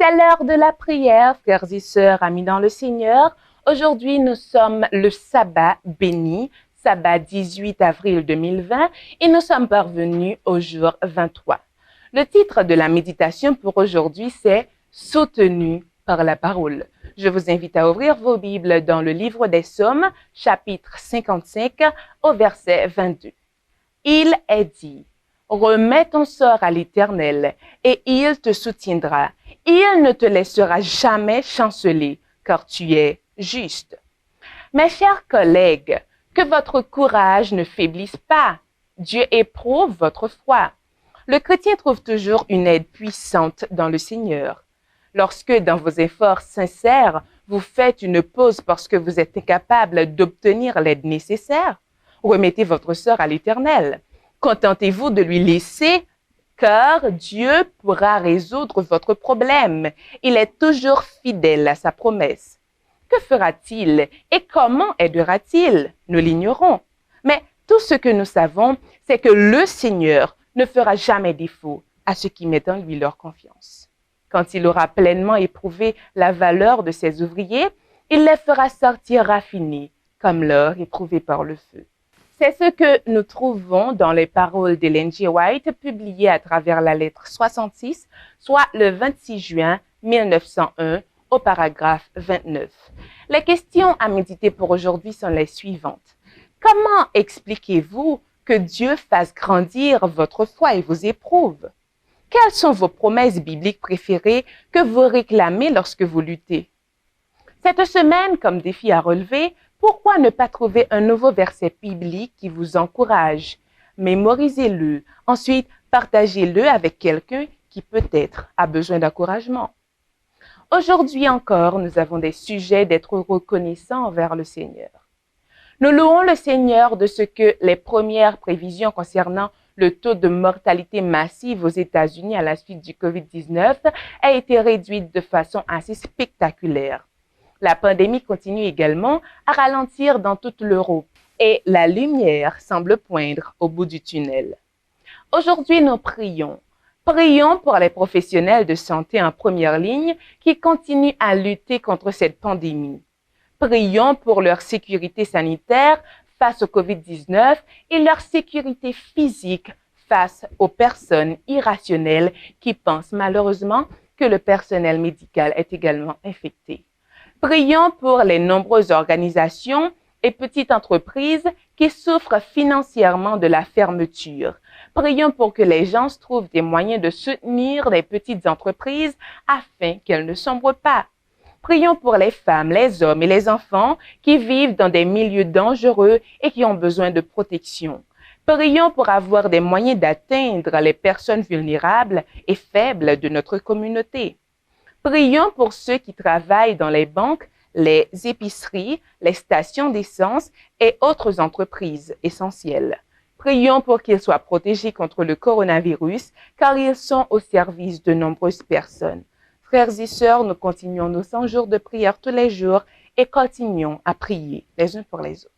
C'est l'heure de la prière, frères et sœurs, amis dans le Seigneur. Aujourd'hui, nous sommes le sabbat béni, sabbat 18 avril 2020, et nous sommes parvenus au jour 23. Le titre de la méditation pour aujourd'hui, c'est « Soutenu par la parole ». Je vous invite à ouvrir vos Bibles dans le livre des Psaumes, chapitre 55, au verset 22. Il est dit: remets ton sort à l'Éternel, et il te soutiendra. Il ne te laissera jamais chanceler, car tu es juste. Mes chers collègues, que votre courage ne faiblisse pas. Dieu éprouve votre foi. Le chrétien trouve toujours une aide puissante dans le Seigneur. Lorsque, dans vos efforts sincères, vous faites une pause parce que vous êtes incapable d'obtenir l'aide nécessaire, remettez votre sort à l'Éternel. Contentez-vous de lui laisser, car Dieu pourra résoudre votre problème. Il est toujours fidèle à sa promesse. Que fera-t-il et comment aidera-t-il? Nous l'ignorons. Mais tout ce que nous savons, c'est que le Seigneur ne fera jamais défaut à ceux qui mettent en lui leur confiance. Quand il aura pleinement éprouvé la valeur de ses ouvriers, il les fera sortir raffinés, comme l'or éprouvé par le feu. C'est ce que nous trouvons dans les paroles d'Ellen G. White, publiées à travers la lettre 66, soit le 26 juin 1901, au paragraphe 29. Les questions à méditer pour aujourd'hui sont les suivantes. Comment expliquez-vous que Dieu fasse grandir votre foi et vous éprouve? Quelles sont vos promesses bibliques préférées que vous réclamez lorsque vous luttez? Cette semaine, comme défi à relever, pourquoi ne pas trouver un nouveau verset biblique qui vous encourage? Mémorisez-le. Ensuite, partagez-le avec quelqu'un qui peut-être a besoin d'encouragement. Aujourd'hui encore, nous avons des sujets d'être reconnaissants envers le Seigneur. Nous louons le Seigneur de ce que les premières prévisions concernant le taux de mortalité massive aux États-Unis à la suite du COVID-19 a été réduite de façon assez spectaculaire. La pandémie continue également à ralentir dans toute l'Europe et la lumière semble poindre au bout du tunnel. Aujourd'hui, nous prions. Prions pour les professionnels de santé en première ligne qui continuent à lutter contre cette pandémie. Prions pour leur sécurité sanitaire face au COVID-19 et leur sécurité physique face aux personnes irrationnelles qui pensent malheureusement que le personnel médical est également infecté. Prions pour les nombreuses organisations et petites entreprises qui souffrent financièrement de la fermeture. Prions pour que les gens trouvent des moyens de soutenir les petites entreprises afin qu'elles ne sombrent pas. Prions pour les femmes, les hommes et les enfants qui vivent dans des milieux dangereux et qui ont besoin de protection. Prions pour avoir des moyens d'atteindre les personnes vulnérables et faibles de notre communauté. Prions pour ceux qui travaillent dans les banques, les épiceries, les stations d'essence et autres entreprises essentielles. Prions pour qu'ils soient protégés contre le coronavirus, car ils sont au service de nombreuses personnes. Frères et sœurs, nous continuons nos 100 jours de prière tous les jours et continuons à prier les uns pour les autres.